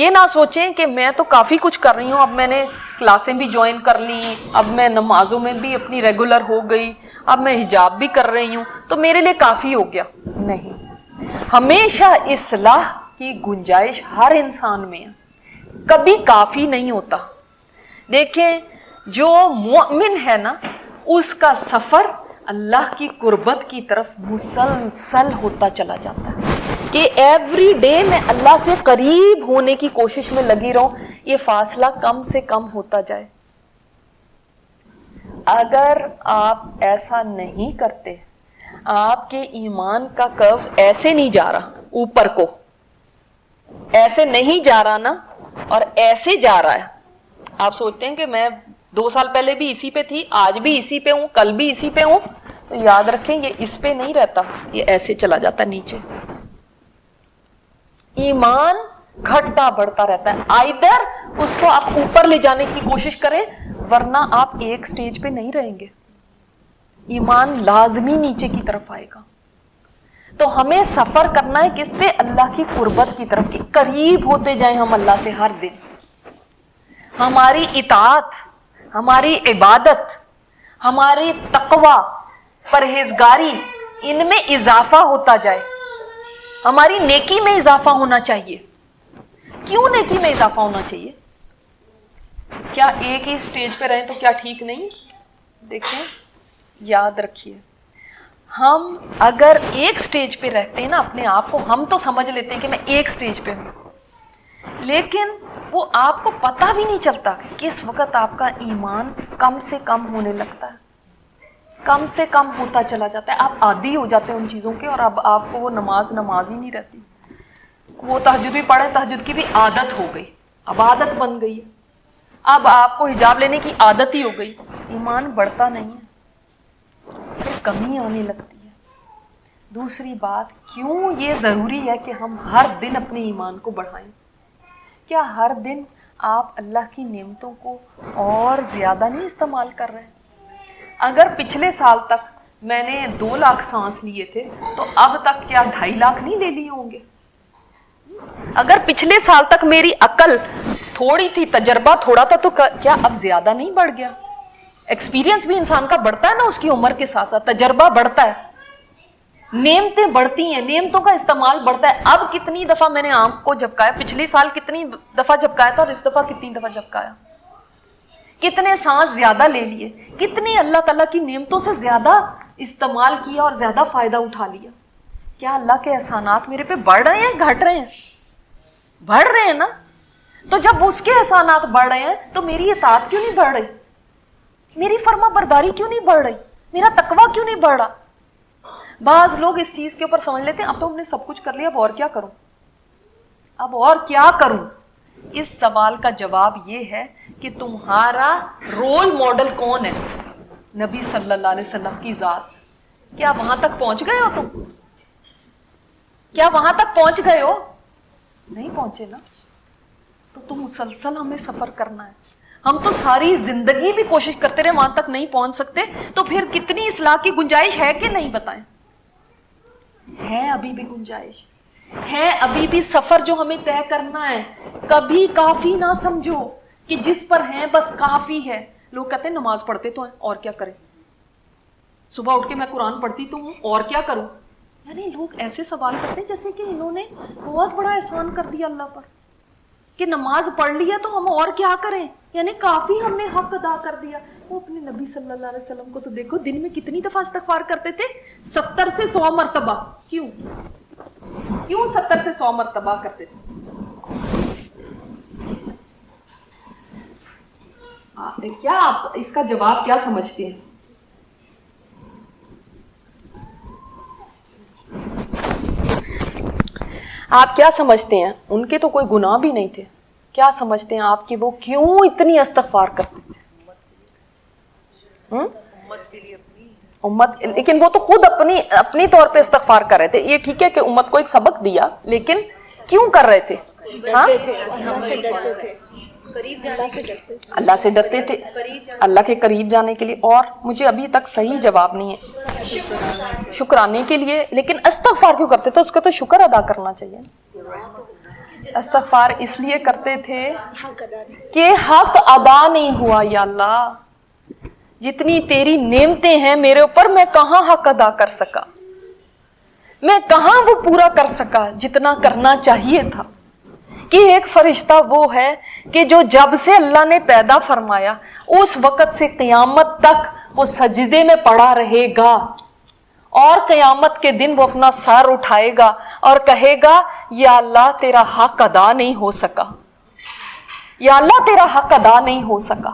یہ نہ سوچیں کہ میں تو کافی کچھ کر رہی ہوں, اب میں نے کلاسیں بھی جوائن کر لی, اب میں نمازوں میں بھی اپنی ریگولر ہو گئی, اب میں حجاب بھی کر رہی ہوں تو میرے لیے کافی ہو گیا. نہیں, ہمیشہ اصلاح کی گنجائش ہر انسان میں ہے, کبھی کافی نہیں ہوتا. دیکھیں جو مومن ہے نا, اس کا سفر اللہ کی قربت کی طرف مسلسل ہوتا چلا جاتا ہے کہ ایوری ڈے میں اللہ سے قریب ہونے کی کوشش میں لگی رہوں, یہ فاصلہ کم سے کم ہوتا جائے. اگر آپ ایسا نہیں کرتے, آپ کے ایمان کا کرو ایسے نہیں جا رہا, اوپر کو ایسے نہیں جا رہا نا, اور ایسے جا رہا ہے. آپ سوچتے ہیں کہ میں 2 سال پہلے بھی اسی پہ تھی, آج بھی اسی پہ ہوں, کل بھی اسی پہ ہوں, تو یاد رکھیں یہ اس پہ نہیں رہتا, یہ ایسے چلا جاتا نیچے. ایمان گھٹتا بڑھتا رہتا ہے. آئدر اس کو آپ اوپر لے جانے کی کوشش کریں, ورنہ آپ ایک سٹیج پہ نہیں رہیں گے, ایمان لازمی نیچے کی طرف آئے گا. تو ہمیں سفر کرنا ہے کس پہ؟ اللہ کی قربت کی طرف, کی قریب ہوتے جائیں ہم اللہ سے ہر دن. ہماری اطاعت, ہماری عبادت, ہماری تقوی, پرہیزگاری, ان میں اضافہ ہوتا جائے. ہماری نیکی میں اضافہ ہونا چاہیے. کیوں نیکی میں اضافہ ہونا چاہیے؟ کیا ایک ہی سٹیج پہ رہیں تو کیا ٹھیک نہیں؟ دیکھیں, یاد رکھیے, ہم اگر ایک سٹیج پہ رہتے ہیں نا اپنے آپ کو, ہم تو سمجھ لیتے ہیں کہ میں ایک سٹیج پہ ہوں, لیکن وہ آپ کو پتہ بھی نہیں چلتا کس وقت آپ کا ایمان کم سے کم ہونے لگتا ہے, کم سے کم ہوتا چلا جاتا ہے. آپ عادی ہو جاتے ہیں ان چیزوں کے, اور اب آپ کو وہ نماز ہی نہیں رہتی. وہ تہجد بھی پڑھے, تہجد کی بھی عادت ہو گئی, اب عادت بن گئی ہے. اب آپ کو حجاب لینے کی عادت ہی ہو گئی, ایمان بڑھتا نہیں ہے, پھر کمی آنے لگتی ہے. دوسری بات, کیوں یہ ضروری ہے کہ ہم ہر دن اپنے ایمان کو بڑھائیں؟ کیا ہر دن آپ اللہ کی نعمتوں کو اور زیادہ نہیں استعمال کر رہے ہیں؟ اگر پچھلے سال تک میں نے 2 لاکھ سانس لیے تھے تو اب تک کیا 2.5 لاکھ نہیں لے لیے ہوں گے؟ اگر پچھلے سال تک میری عقل تھوڑی تھی, تجربہ تھوڑا تھا, تو کیا اب زیادہ نہیں بڑھ گیا؟ ایکسپیرینس بھی انسان کا بڑھتا ہے نا اس کی عمر کے ساتھ ساتھ, تجربہ بڑھتا ہے, نعمتیں بڑھتی ہیں, نعمتوں کا استعمال بڑھتا ہے. اب کتنی دفعہ میں نے آنکھ کو جھپکایا, پچھلی سال کتنی دفعہ جھپکایا تھا, اور اس دفعہ کتنی دفعہ جھپکایا, کتنے سانس زیادہ لے لیے, کتنی اللہ تعالیٰ کی نعمتوں سے زیادہ استعمال کیا اور زیادہ فائدہ اٹھا لیا. کیا اللہ کے احسانات میرے پہ بڑھ رہے ہیں, گھٹ رہے ہیں؟ بڑھ رہے ہیں نا. تو جب اس کے احسانات بڑھ رہے ہیں تو میری اطاعت کیوں نہیں بڑھ رہی, میری فرما برداری کیوں نہیں بڑھ رہی, میرا تقویٰ کیوں نہیں بڑھ رہا؟ بعض لوگ اس چیز کے اوپر سمجھ لیتے ہیں اب تو ہم نے سب کچھ کر لیا, اب اور کیا کروں, اب اور کیا کروں. اس سوال کا جواب یہ ہے کہ تمہارا رول ماڈل کون ہے؟ نبی صلی اللہ علیہ وسلم کی ذات. کیا وہاں تک پہنچ گئے ہو تم؟ کیا وہاں تک پہنچ گئے ہو؟ نہیں پہنچے نا. تو مسلسل ہمیں سفر کرنا ہے. ہم تو ساری زندگی بھی کوشش کرتے رہے, وہاں تک نہیں پہنچ سکتے, تو پھر کتنی اصلاح کی گنجائش ہے کہ نہیں؟ بتائیں. ہے ابھی بھی گنجائش ہے, ابھی بھی سفر جو ہمیں طے کرنا ہے. کبھی کافی نہ سمجھو کہ جس پر ہیں بس کافی ہے. لوگ کہتے ہیں نماز پڑھتے تو ہیں, اور کیا کریں, صبح اٹھ کے میں قرآن پڑھتی تو ہوں, اور کیا کروں. یعنی لوگ ایسے سوال کرتے ہیں جیسے کہ انہوں نے بہت بڑا احسان کر دیا اللہ پر, کہ نماز پڑھ لی ہے تو ہم اور کیا کریں, یعنی کافی ہم نے حق ادا کر دیا. وہ اپنے نبی صلی اللہ علیہ وسلم کو تو دیکھو, دن میں کتنی دفعہ استغفار کرتے تھے؟ 70 سے 100 مرتبہ. کیوں 70 سے 100 مرتبہ کرتے تھے؟ کیا آپ اس کا جواب کیا سمجھتے ہیں؟ آپ کیا سمجھتے ہیں؟ ان کے تو کوئی گناہ بھی نہیں تھے. کیا سمجھتے ہیں آپ کہ وہ کیوں اتنی استغفار کرتے تھے؟ امت, لیکن وہ تو خود اپنی طور پہ استغفار کر رہے تھے. یہ ٹھیک ہے کہ امت کو ایک سبق دیا, لیکن کیوں کر رہے تھے؟ ہاں, اللہ سے ڈرتے تھے, اللہ کے قریب جانے کے لیے. اور مجھے ابھی تک صحیح جواب نہیں ہے, شکرانے کے لیے. لیکن استغفار کیوں کرتے تھے؟ اس کا تو شکر ادا کرنا چاہیے. استغفار اس لیے کرتے تھے کہ حق ادا نہیں ہوا. یا اللہ جتنی تیری نعمتیں ہیں میرے اوپر، میں کہاں حق ادا کر سکا، میں کہاں وہ پورا کر سکا جتنا کرنا چاہیے تھا. کہ ایک فرشتہ وہ ہے کہ جو جب سے اللہ نے پیدا فرمایا اس وقت سے قیامت تک وہ سجدے میں پڑا رہے گا، اور قیامت کے دن وہ اپنا سر اٹھائے گا اور کہے گا یا اللہ تیرا حق ادا نہیں ہو سکا، یا اللہ تیرا حق ادا نہیں ہو سکا.